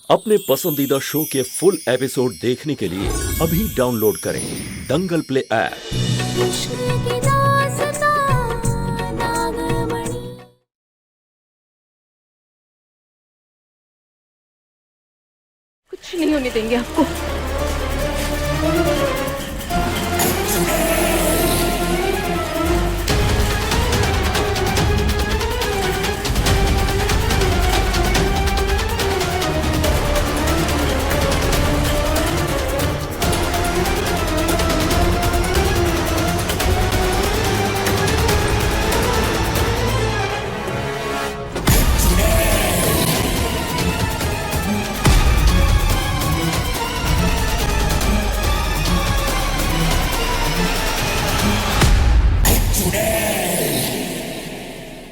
अपने पसंदीदा शो के फुल एपिसोड देखने के लिए अभी डाउनलोड करें दंगल प्ले ऐप। कुछ नहीं होने देंगे आपको।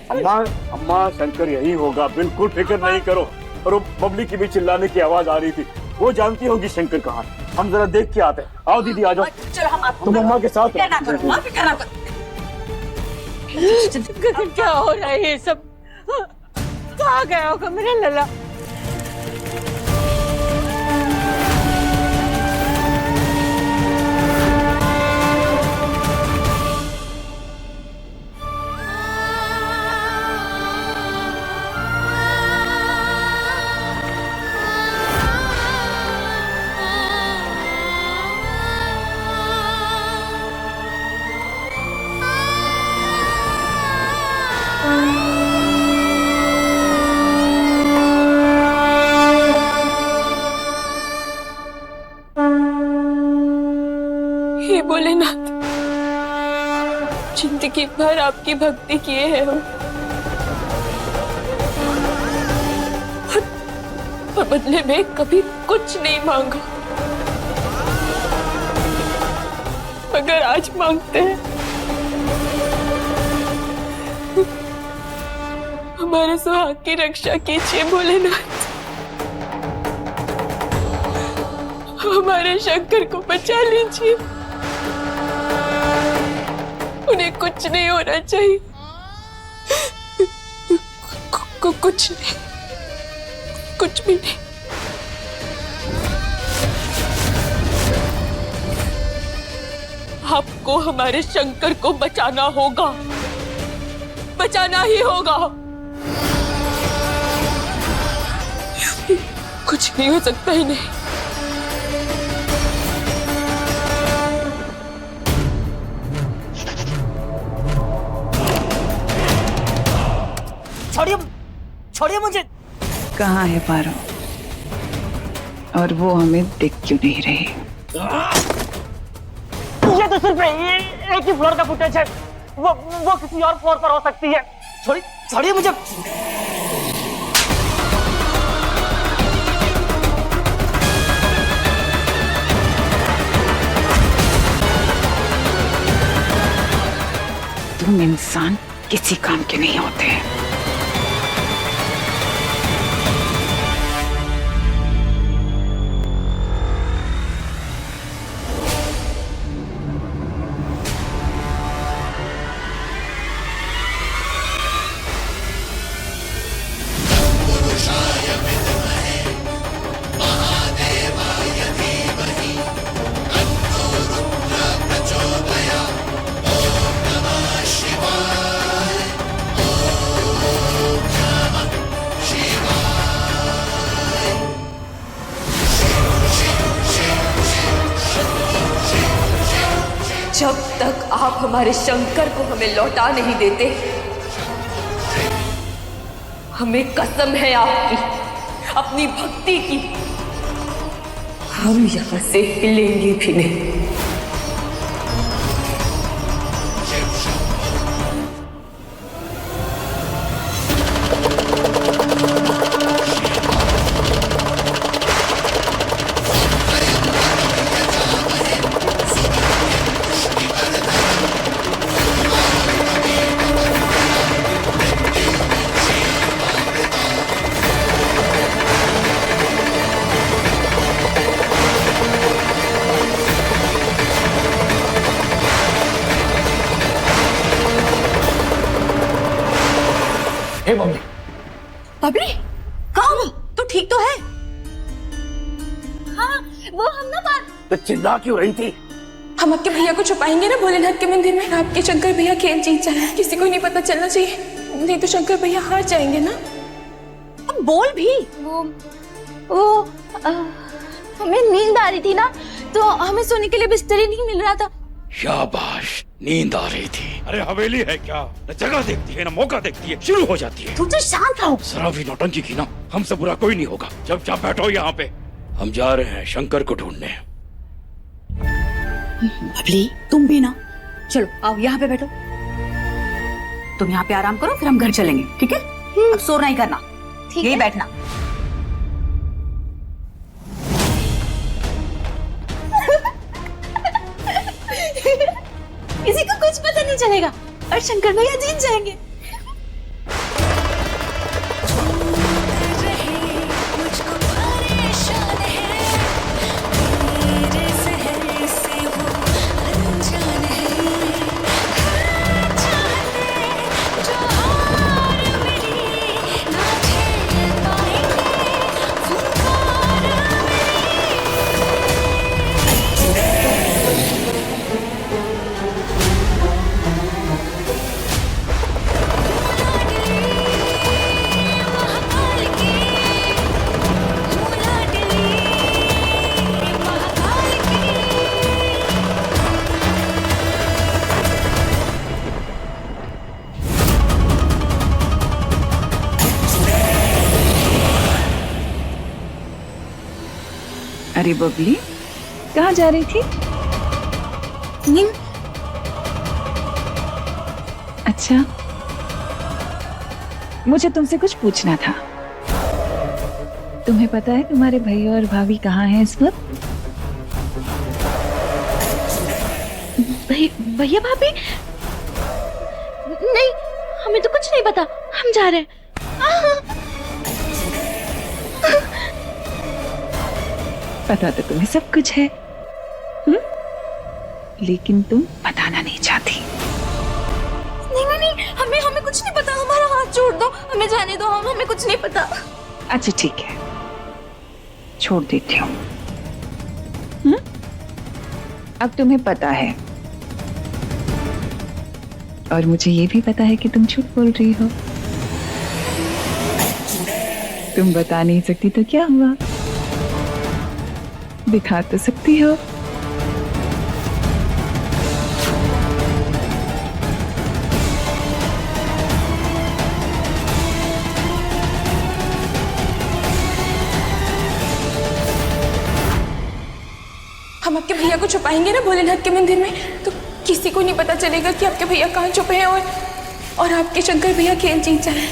अम्मा अम्मा शंकर यही होगा, बिल्कुल फिक्र नहीं करो। और वो बबली की भी चिल्लाने की आवाज आ रही थी, वो जानती होगी शंकर कहाँ है। हम जरा देख के आते हैं। आओ दीदी आ जाओ। चलो हम तुम अम्मा के साथ क्या हो रहा है ये सब? कहाँ गया होगा मेरा लला? हे भोलेनाथ, जिंदगी भर आपकी भक्ति किए हैं हम, और बदले में कभी कुछ नहीं मांगा, मगर आज मांगते हैं। हमारे सुहाग की रक्षा कीजिए भोलेनाथ, हमारे शंकर को बचा लीजिए। उन्हें कुछ नहीं होना चाहिए। कुछ नहीं, कुछ भी नहीं। आपको हमारे शंकर को बचाना होगा, बचाना ही होगा। कुछ नहीं हो सकता ही नहीं। छोड़िए मुझे। कहाँ है पारो? और वो हमें दिख क्यों नहीं रही? ये तो सिर्फ एक ही फ्लोर का फुटेज है, वो किसी और फ्लोर पर हो सकती है। छोड़िए मुझे। तुम इंसान किसी काम के नहीं होते। जब तक आप हमारे शंकर को हमें लौटा नहीं देते, हमें कसम है आपकी, अपनी भक्ति की, हम यहां से हिलेंगे भी नहीं। वो हम ना बात। तो चिल्ला क्यों रही थी? हम आपके भैया को छुपाएंगे ना भोलेनाथ के मंदिर में। आपके शंकर भैया खेल जीत जाए, किसी को नहीं पता चलना चाहिए, नहीं तो शंकर भैया हार जाएंगे ना। अब बोल भी। वो हमें नींद आ रही थी ना, तो हमें सोने के लिए बिस्तर ही नहीं मिल रहा था। शाबाश, नींद आ रही थी। अरे हवेली है क्या, न जगह देखती है न मौका देखती है, शुरू हो जाती है। तू तो शांत रहो। जरा भी नौटंकी की ना, हमसे बुरा कोई नहीं होगा। जब जब बैठो यहाँ पे, हम जा रहे हैं शंकर को ढूंढने। बबली तुम भी ना, चलो आओ यहाँ पे बैठो। तुम यहाँ पे आराम करो, फिर हम घर चलेंगे, ठीक है? अब शोर नहीं करना, यही बैठना। किसी को कुछ पता नहीं चलेगा और शंकर भैया जीत जाएंगे। अरे बबली, कहाँ जा रही थी? नींद। अच्छा, मुझे तुमसे कुछ पूछना था। तुम्हें पता है तुम्हारे भैया और भाभी कहाँ हैं इस वक्त? भैया भाभी? नहीं, हमें तो कुछ नहीं पता, हम जा रहे हैं। पता तो तुम्हें सब कुछ है, लेकिन तुम बताना नहीं चाहती। नहीं, हमें कुछ नहीं पता, हमारा हाथ छोड़ दो, हमें जाने दो, हमें कुछ नहीं पता। अच्छा ठीक है, छोड़ देती हूँ। अब तुम्हें पता है, और मुझे ये भी पता है कि तुम झूठ बोल रही हो। तुम बता नहीं सकती तो क्या हुआ, दिखा तो सकती हो। हम आपके भैया को छुपाएंगे ना भोलेनाथ के मंदिर में, तो किसी को नहीं पता चलेगा कि आपके भैया कहाँ छुपे हैं, और आपके शंकर भैया खेल जीत जाए।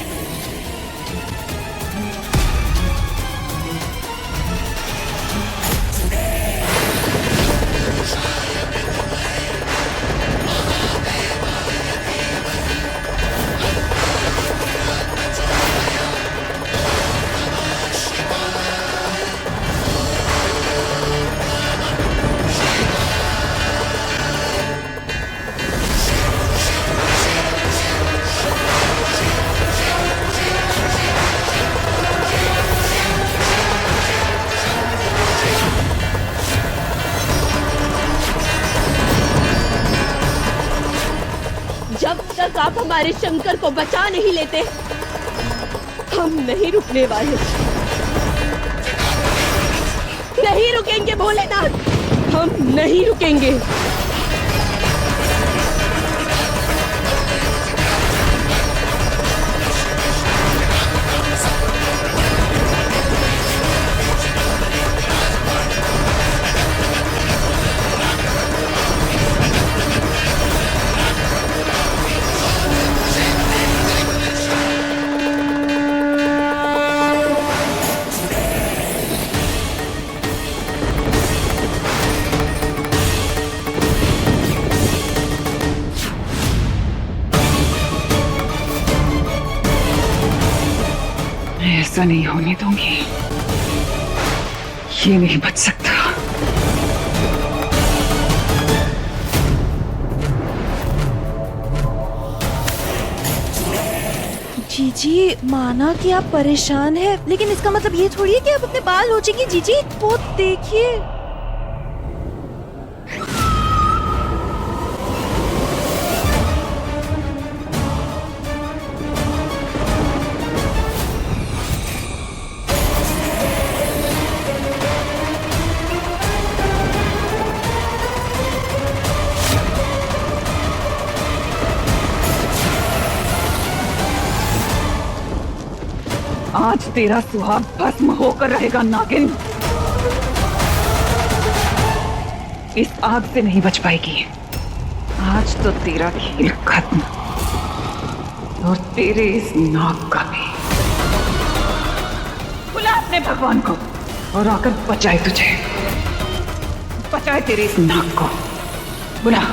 जब तक आप हमारे शंकर को बचा नहीं लेते, हम नहीं रुकने वाले। नहीं रुकेंगे भोलेनाथ, हम नहीं रुकेंगे। ऐसा नहीं होने दूंगी, ये नहीं बच सकता। जीजी, माना कि आप परेशान हैं, लेकिन इसका मतलब ये थोड़ी है कि आप अपने बाल नोचेंगी। जीजी, वो देखिए। आज तेरा सुहाग भस्म होकर रहेगा नागिन। इस आग से नहीं बच पाएगी। आज तो तेरा खेल खत्म, और तेरे इस नाग का भी। बुला अपने भगवान को और आकर बचाए तुझे, बचाए तेरे इस नाग को। बुला।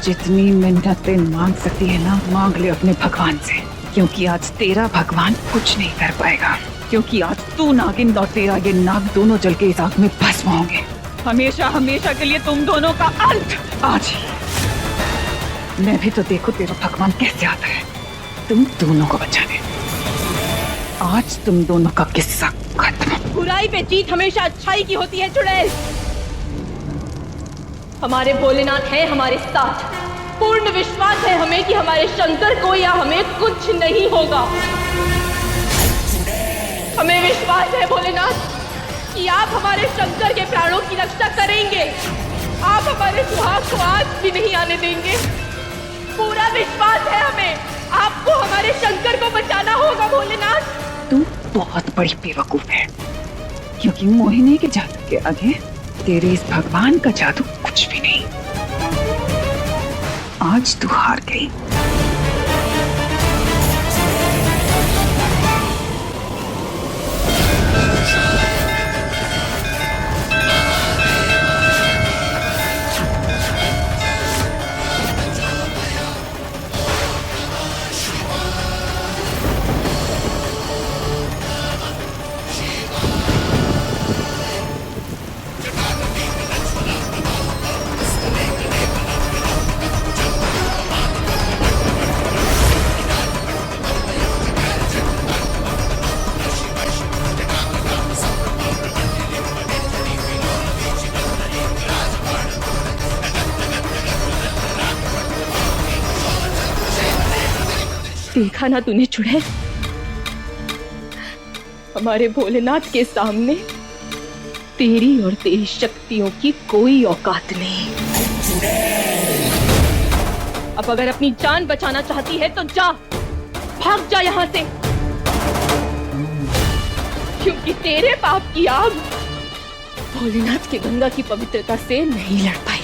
जितनी मिन्नतें मांग सकती है ना, मांग ले अपने भगवान से, क्योंकि आज तेरा भगवान कुछ नहीं कर पाएगा। क्योंकि आज तू नागिन और तेरा ये नाग दोनों जल के इस आग में भस्म होंगे, हमेशा हमेशा के लिए। तुम दोनों का अंत आज ही। मैं भी तो देखो तेरा भगवान कैसे आता है तुम दोनों को बचाने। आज तुम दोनों का किस्सा खत्म। बुराई पे जीत हमेशा अच्छाई की होती है चुड़ैल। हमारे भोलेनाथ है हमारे साथ। पूर्ण विश्वास है हमें कि हमारे शंकर को या हमें कुछ नहीं होगा। हमें विश्वास है भोलेनाथ कि आप हमारे शंकर के प्राणों की रक्षा करेंगे। आप हमारे सुहाग को आज भी नहीं आने देंगे। पूरा विश्वास है हमें। आपको हमारे शंकर को बचाना होगा भोलेनाथ। तू बहुत बड़ी बेवकूफ है, क्योंकि मोहिनी के जादू के आगे तेरे इस भगवान का जादू कुछ भी नहीं। आज तू हार गई। देखा ना तूने चुड़ैल, हमारे भोलेनाथ के सामने तेरी और तेरी शक्तियों की कोई औकात नहीं। अब अगर अपनी जान बचाना चाहती है तो जा, भाग जा यहाँ से, क्योंकि तेरे पाप की आग भोलेनाथ की गंगा की पवित्रता से नहीं लड़ पाई।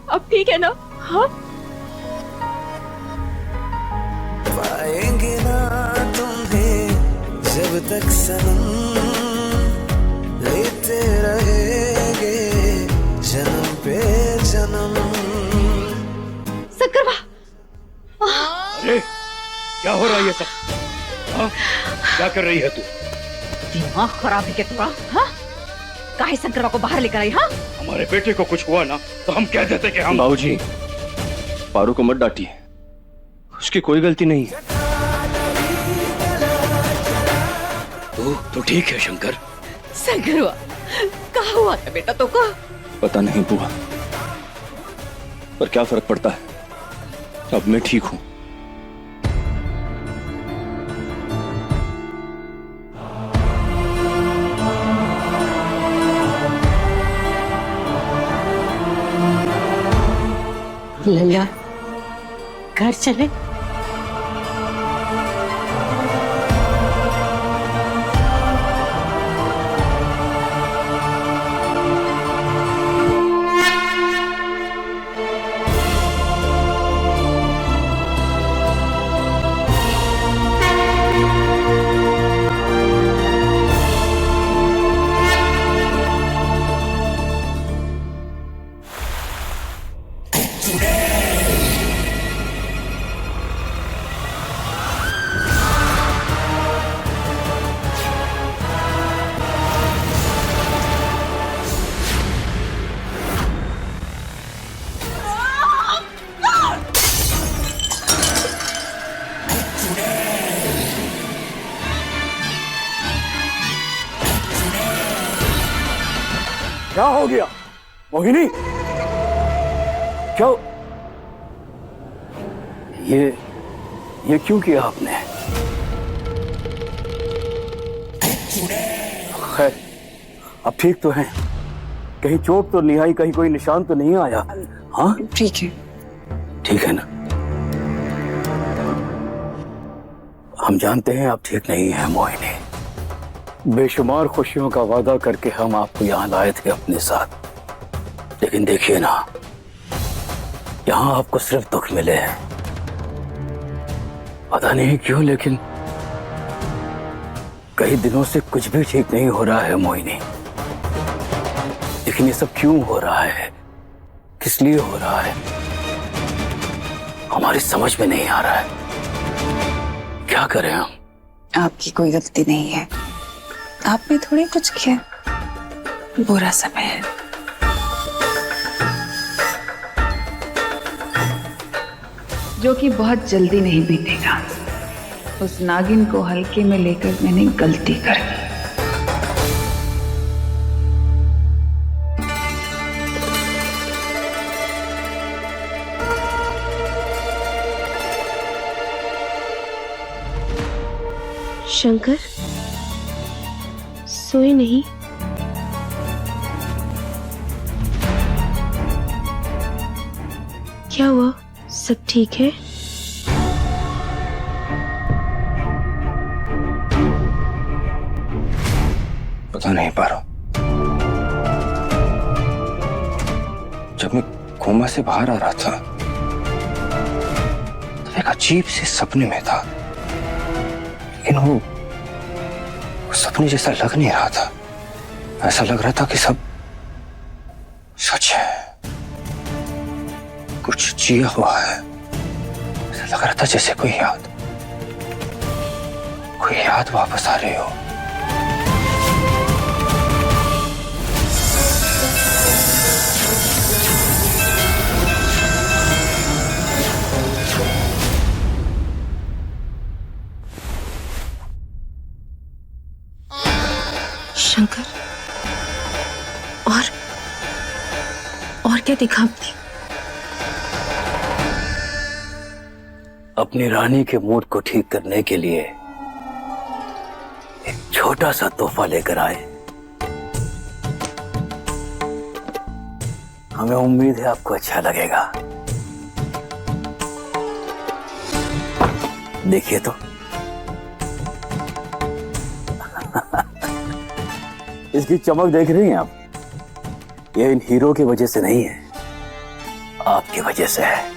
अब ठीक है ना? हाँ, पाएंगे ना तुम्हें जब तक सनम, लेते रहेंगे जन्म पे जन्म। शंकर बा, अरे क्या हो रहा है ये सब? हाँ? क्या कर रही है तू? दिमाग खराब है क्या तुम्हारा? हाँ? काहे शंकरवा को बाहर लेकर आई? हाँ, हमारे बेटे को कुछ हुआ ना तो हम कह देते कि हम। बाबूजी, पारू को मत डांटिए, उसकी कोई गलती नहीं है। तो ठीक है शंकर। शंकरवा कहाँ हुआ था बेटा तो को? पता नहीं बुआ, पर क्या फर्क पड़ता है, अब मैं ठीक हूँ। लल्ला, घर चले। क्या हो गया मोहिनी? क्या ये क्यों किया आपने? खैर, अब ठीक तो हैं? कहीं चोट तो नहीं आई, कहीं कोई निशान तो नहीं आया? हाँ ठीक है। ठीक है ना? हम जानते हैं आप ठीक नहीं हैं मोहिनी। बेशुमार खुशियों का वादा करके हम आपको यहाँ लाए थे अपने साथ, लेकिन देखिए ना, यहाँ आपको सिर्फ दुख मिले हैं। पता नहीं क्यों, लेकिन कई दिनों से कुछ भी ठीक नहीं हो रहा है मोहिनी। लेकिन ये सब क्यों हो रहा है, किस लिए हो रहा है, हमारी समझ में नहीं आ रहा है। क्या करें हम? आपकी कोई गलती नहीं है, आपने थोड़ी कुछ किया। बुरा समय है। जो कि बहुत जल्दी नहीं बीतेगा। उस नागिन को हल्के में लेकर मैंने गलती कर दी। शंकर सोए नहीं? क्या हुआ, सब ठीक है? पता नहीं पा रहा। जब मैं कोमा से बाहर आ रहा था तो एक अजीब से सपने में था, लेकिन वो सपने जैसा लग नहीं रहा था। ऐसा लग रहा था कि सब सच है, कुछ जिया हुआ है। ऐसा लग रहा था जैसे कोई याद वापस आ रही हो। शंकर, और क्या दिखा आपने? अपनी रानी के मूड को ठीक करने के लिए एक छोटा सा तोहफा लेकर आए। हमें उम्मीद है आपको अच्छा लगेगा। देखिए तो। इसकी चमक देख रही हैं आप? ये इन हीरो की वजह से नहीं है, आपकी वजह से है।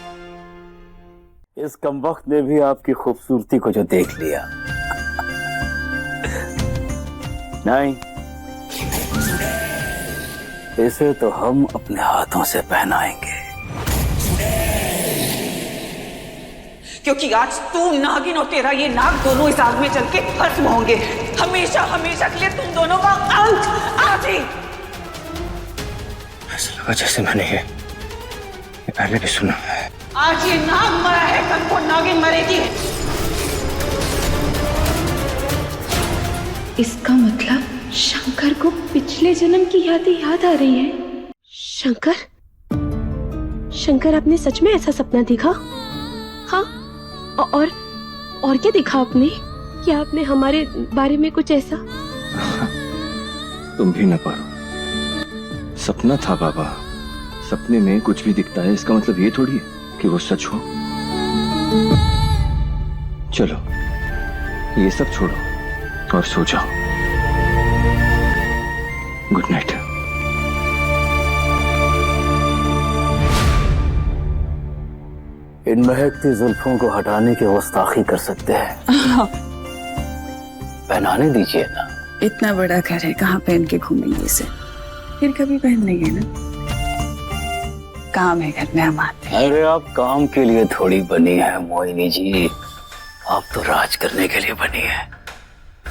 इस कमबख्त ने भी आपकी खूबसूरती को जो देख लिया। नहीं, इसे तो हम अपने हाथों से पहनाएंगे। क्योंकि आज तू नागिन और तेरा ये नाग दोनों इस आग में चल के भस्म होंगे। हमेशा हमेशा के लिए तुम दोनों का अंत आज ही। ऐसा लगा जैसे मैंने ये पहले भी सुना है। आज ये नाग मरा है, कल को नागिन मरेगी। इसका मतलब शंकर को पिछले जन्म की यादें याद आ रही है। शंकर, आपने सच में ऐसा सपना देखा? हाँ, और क्या देखा आपने? क्या आपने हमारे बारे में कुछ ऐसा? तुम भी न पारो। सपना था बाबा। सपने में कुछ भी दिखता है, इसका मतलब ये थोड़ी है कि वो सच हो। चलो ये सब छोड़ो और सो जाओ। Good night. इन महकती जुल्फों को हटाने की गुस्ताखी कर सकते हैं। पहनाने दीजिए ना। इतना बड़ा घर है, कहाँ पहन के घूमेंगे इसे? फिर कभी पहन लेंगे ना। काम है घर में हमारे। अरे आप काम के लिए थोड़ी बनी है मोहिनी जी, आप तो राज करने के लिए बनी है।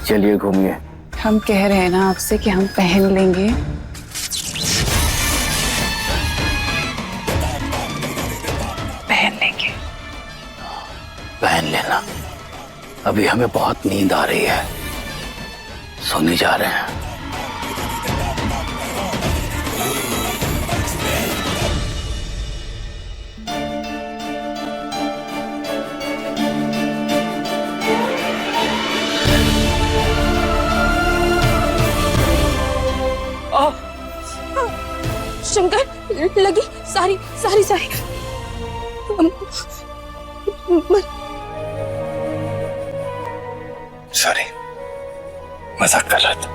चलिए घूमिए। हम कह रहे हैं ना आपसे कि हम पहन लेंगे। पहन लेना। अभी हमें बहुत नींद आ रही है, सोने जा रहे हैं। शंकर लगी सारी सारी सारी सॉरी, मजाक कर रहा था।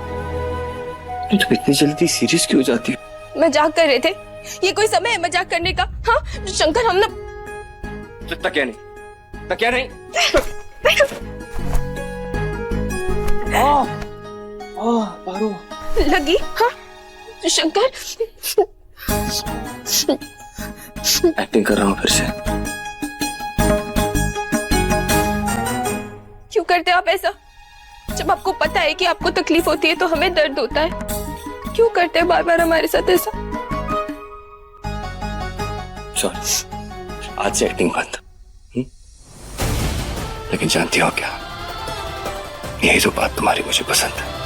तुम इतनी जल्दी सीरियस क्यों हो जाती हो? मजाक कर रहे थे, ये कोई समय है मजाक करने का? हाँ शंकर, हम ना तकिया नहीं, तकिया नहीं। पारो लगी। हाँ शंकर, एक्टिंग कर रहा हूँ फिर से। क्यों करते हो आप ऐसा? जब आपको पता है कि आपको तकलीफ होती है तो हमें दर्द होता है, क्यों करते हैं बार बार हमारे साथ ऐसा? सॉरी, आज से एक्टिंग बंद। लेकिन जानती हो क्या, यही तो बात तुम्हारी मुझे पसंद है।